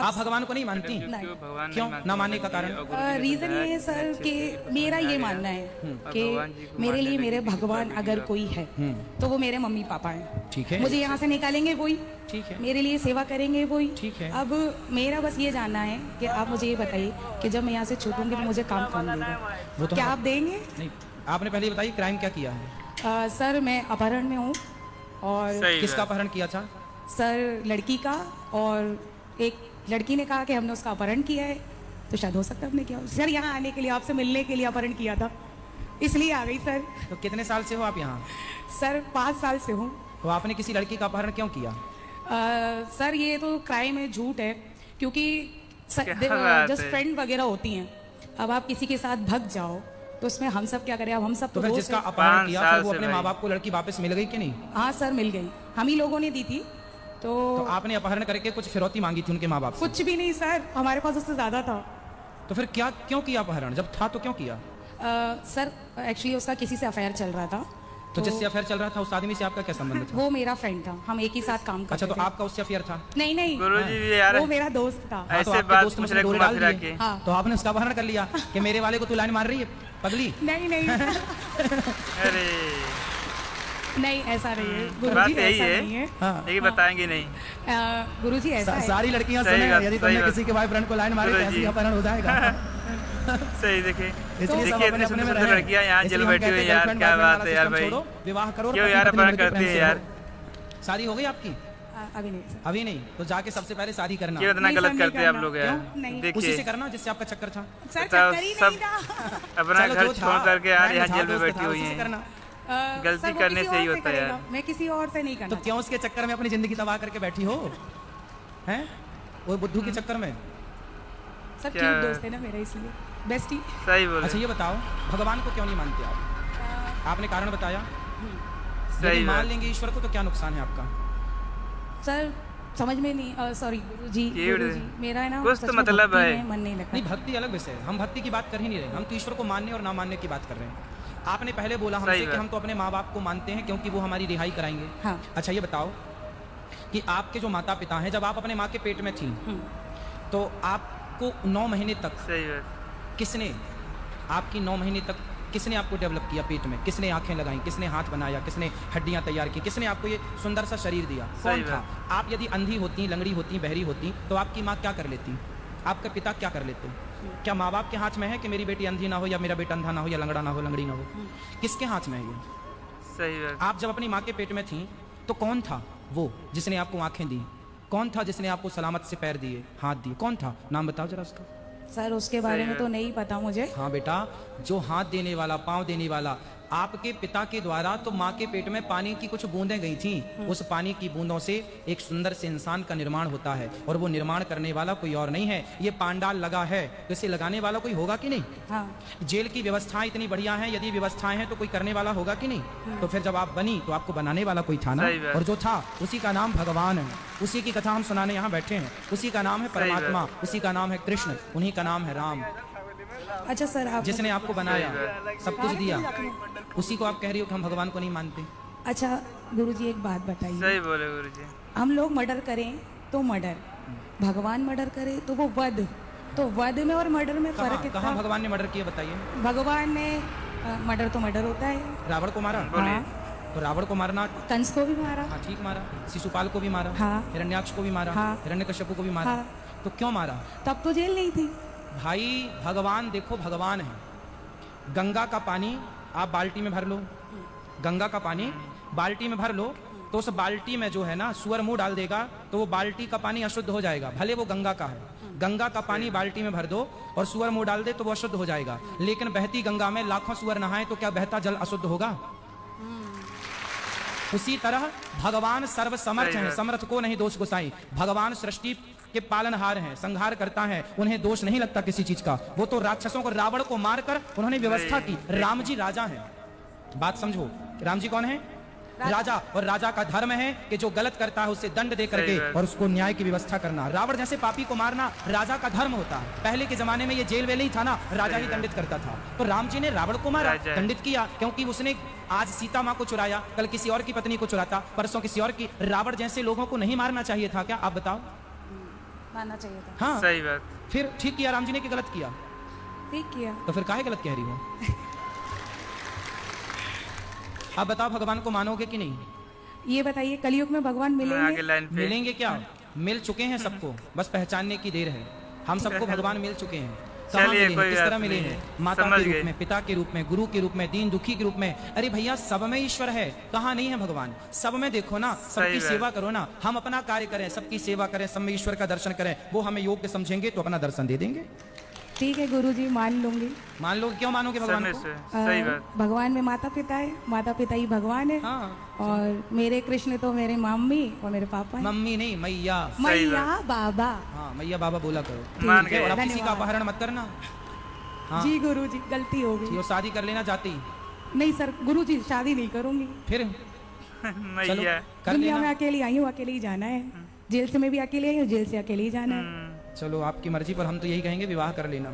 आप भगवान को नहीं मानती? भगवान क्यों ना मानने का कारण? रीज़न ये है सर कि मेरा ये मानना है कि मेरे लिए मेरे भगवान अगर कोई है तो वो मेरे मम्मी पापा हैं। ठीक है, मुझे यहाँ से निकालेंगे वही, ठीक है, मेरे लिए सेवा करेंगे वही। ठीक है। अब मेरा बस ये जानना है कि आप मुझे ये बताइए कि जब मैं यहाँ से छूटूंगी तो मुझे काम कौन देगा? वो तो क्या आप देंगे? नहीं, आपने पहले बताइए क्राइम क्या किया है? सर मैं अपहरण में हूँ और किसका अपहरण किया था? सर लड़की का, और एक लड़की ने कहा कि हमने उसका अपहरण किया है, तो शायद हो सकता है हमने किया। सर यहाँ आने के लिए, आपसे मिलने के लिए अपहरण किया था, इसलिए आ गई सर। तो कितने साल से हो आप यहाँ? सर 5 साल से हूँ। तो आपने किसी लड़की का अपहरण क्यों किया? सर ये तो क्राइम है, झूठ है, क्योंकि जस्ट फ्रेंड वगैरह होती हैं। अब आप किसी के साथ भग जाओ तो उसमें हम सब क्या करें? अब हम सब तो फिर दोस्त जिसका हैं। अपहरण किया फिर वो अपने माँ बाप को लड़की वापस मिल गई कि नहीं? हाँ सर मिल गई, हम ही लोगों ने दी थी। तो आपने अपहरण करके कुछ फिरौती मांगी थी उनके माँ बाप से? कुछ भी नहीं सर, हमारे पास उससे ज्यादा था। तो फिर क्या क्यों किया अपहरण? जब था तो क्यों किया? सर एक्चुअली उसका किसी से अफेयर चल रहा था। तो जिससे अफेयर चल रहा था उस आदमी से आपका क्या संबंध था? वो मेरा फ्रेंड था, हम एक ही साथ काम करते अच्छा, तो थे। आपका उससे अफेयर था? नहीं नहीं गुरुजी भी यार वो मेरा दोस्त था। हाँ, तो ऐसे आपके बात दोस्त पूछ मुझे रहे डोरे घुमा डाल फिरा दिए। के। हाँ। तो आपने उसका अपहरण कर लिया कि मेरे वाले को तू लाइन मार रही है पगली? नहीं नहीं अरे नहीं ऐसा नहीं है बात गुरुजी, यही ऐसा है। नहीं है। हाँ। लेकिन बताएंगे नहीं। गुरुजी ऐसा है। सारी लड़कियां सही सुने, बात, यदि सही तुमने बात। किसी के बॉयफ्रेंड को लाइन मारी तो गुरुजी। ऐसी अपहरण हो जाएगा। सही देखे, इसलिए सब देखिए अपने इतनी अपने में सुंदर रहें। लड़कियां यहाँ इसलिए जेल हम बैठी कहते हुई हैं यार, girlfriend, क्या boyfriend बात वाला है यार system भाई, छोड़ो, विवाह करो और क्यों पति यार पत्नी अपहरण मिलकर करती प्रेम है से यार? रहो। शादी हो गई आपकी? अभी नहीं सर। अभी नहीं, तो जाके सबसे पहले शादी करना। क्यों इतना नहीं, गलत सर, करते हैं नहीं आप लोग यार? क्यों? नहीं। उसी देखिए से करना जिससे आपका चक्कर था। सर बताओ, चक्कर ही सब नहीं था। अपना चलो, घर जो छोड़ था, करके यार मैं यहाँ था, जेल में दोस्त बैठी था, हुई उसी से हैं। करना। गलती सर, वो करने किसी से ही और होता है करेगा, यार। मैं किसी और से नहीं तो करना। क्यों उसके चक्कर में अपनी जिंदगी तबाह करके बैठी हो? हैं? वो बुद्धू के चक्कर में? सब क्या? क्यूट दोस्त है ना मेरा, इसलिए बेस्टी। सही बोले, अच्छा ये बताओ, भगवान को क्यों नहीं मानते आप? आपने कारण बताया। सही यदि मान बात। लेंगे ईश्वर को तो क्या नुकसान है आपका? सर समझ में नहीं, सॉरी गुरुजी, मेरा है ना कुछ तो सच में मतलब भक्ति है। में मन नहीं लगता। नहीं, भक्ति अलग विषय है, हम भक्ति की बात कर ही नहीं रहे, हम तो ईश्वर को मानने और ना मानने की बात कर रहे हैं। आपने पहले बोला हमसे कि हम तो अपने माँ बाप को मानते हैं क्योंकि वो हमारी रिहाई कराएंगे। हाँ। अच्छा ये बताओ कि आपके जो माता पिता हैं, जब आप अपने माँ के पेट में थी तो आपको 9 महीने तक सही बात। किसने, आपकी 9 महीने तक किसने आपको डेवलप किया पेट में? किसने आंखें लगाई, किसने हाथ बनाया, किसने हड्डियां तैयार की, किसने आपको ये सुंदर सा शरीर दिया? कौन था? आप यदि अंधी होती, लंगड़ी होती, बहरी होती तो आपकी माँ क्या कर लेती? आपके पिता क्या कर लेते? क्या माँ बाप के हाथ में है कि मेरी बेटी अंधी ना हो या मेरा बेटा अंधा ना हो या लंगड़ा ना हो, लंगड़ी ना हो? किसके हाथ में है ये? सही बात। आप जब अपनी माँ के पेट में थी तो कौन था वो जिसने आपको आंखें दी? कौन था जिसने आपको सलामत से पैर दिए, हाथ दिए? कौन था? नाम बताओ जरा उसका। सर उसके बारे में तो नहीं पता मुझे। हाँ बेटा, जो हाथ देने वाला, पाँव देने वाला, आपके पिता के द्वारा तो माँ के पेट में पानी की कुछ बूंदें गई थी। उस पानी की बूंदों से एक सुंदर से इंसान का निर्माण होता है और वो निर्माण करने वाला कोई और नहीं है। ये पांडाल लगा है, इसे लगाने वाला कोई होगा कि नहीं? हाँ। जेल की व्यवस्थाएं इतनी बढ़िया हैं, यदि व्यवस्थाएं हैं तो कोई करने वाला होगा कि नहीं? तो फिर जब आप बनी तो आपको बनाने वाला कोई था ना, और जो था उसी का नाम भगवान है। उसी की कथा हम सुनाने यहाँ बैठे हैं। उसी का नाम है परमात्मा, उसी का नाम है कृष्ण, उन्हीं का नाम है राम। अच्छा सर, आप जिसने आपको बनाया, सब कुछ दिया, उसी को आप कह रही हो कि हम भगवान को नहीं मानते। अच्छा गुरुजी एक बात बताइए, सही बोले गुरुजी। हम लोग मर्डर करें तो मर्डर, भगवान मर्डर करे तो वो वध, तो वध में और मर्डर में फर्क कितना? कहाँ भगवान ने मर्डर किया बताइए? भगवान ने मर्डर तो मर्डर होता है। रावण को मारा? हाँ। तो रावण को मारना, कंस को भी मारा। हाँ ठीक मारा। शिशुपाल को भी मारा। हाँ। हिरण्याक्ष को भी मारा। हाँ। हिरण्यकश्यप को भी मारा। हाँ। तो क्यों मारा? तब तो जेल नहीं थी। भाई भगवान देखो, भगवान है। गंगा का पानी आप बाल्टी में भर लो, गंगा का पानी बाल्टी में भर लो, तो उस बाल्टी में जो है ना सुअर मुंह डाल देगा तो वो बाल्टी का पानी अशुद्ध हो जाएगा, भले वो गंगा का है। गंगा का पानी बाल्टी में भर दो और सुअर मुंह डाल दे तो वो अशुद्ध हो जाएगा। लेकिन बहती गंगा में लाखों सुअर नहाए तो क्या बहता जल अशुद्ध होगा? उसी तरह भगवान सर्व समर्थ हैं, समर्थ को नहीं दोष गुसाई। भगवान सृष्टि के पालनहार हैं, संहार करता है, उन्हें दोष नहीं लगता किसी चीज का। वो तो राक्षसों को, रावण को मारकर उन्होंने व्यवस्था की। राम जी राजा हैं, बात समझो। राम जी कौन है? राजा। और राजा का धर्म है कि जो गलत करता है उसे दंड दे करके और उसको न्याय की व्यवस्था करना। रावण जैसे पापी को मारना राजा का धर्म होता है। पहले के जमाने में ये जेल वेल ही था ना, राजा ही दंडित करता था। तो राम जी ने रावण को मारा, दंडित किया, क्योंकि उसने आज सीता माँ को चुराया, कल किसी और की पत्नी को चुराता, परसों किसी और की। रावण जैसे लोगों को नहीं मारना चाहिए था क्या? आप बताओ। मानना चाहिए था। हाँ सही बात। फिर ठीक किया राम जी ने कि गलत किया? ठीक किया। तो फिर काहे गलत कह रही हो? आप बताओ भगवान को मानोगे कि नहीं? ये बताइए कलयुग में भगवान आगे मिलेंगे? लाइन पे मिलेंगे क्या? मिल चुके हैं सबको, बस पहचानने की देर है। हम सबको भगवान मिल चुके हैं। कहाँ चलिए, मिले हैं? कोई किस बात तरह मिले नहीं। हैं? माता समझ के गए। रूप में, पिता के रूप में, गुरु के रूप में, दीन दुखी के रूप में। अरे भैया सब में ईश्वर है, कहाँ नहीं है भगवान? सब में देखो ना, सबकी बात। सेवा करो ना। हम अपना कार्य करें, सबकी सेवा करें, सब में ईश्वर का दर्शन करें। वो हमें योग्य समझेंगे तो अपना दर्शन दे देंगे। ठीक है गुरुजी, मान लूंगी। मान लो, क्यों मानोगे भगवान समय को? से सही बात। भगवान में माता पिता है, माता पिता ही भगवान है। हाँ, और मेरे कृष्ण तो मेरे मम्मी और मेरे पापा हैं। मम्मी नहीं मैया। मैया बाबा। हाँ मैया बाबा बोला करो। मान ठीक है, गए। और आप किसी का धन्यवाद। अपहरण मत करना। हाँ जी गुरुजी, गलती हो गई। ये शादी कर लेना चाहती, नहीं सर गुरुजी, शादी नहीं करूंगी। फिर चलो मैया। कर दुनिया में लेना। अकेली आई हूँ, अकेले ही जाना है। जेल से मैं भी अकेले आई हूँ, जेल से अकेले ही जाना है। चलो आपकी मर्जी, पर हम तो यही कहेंगे विवाह कर लेना।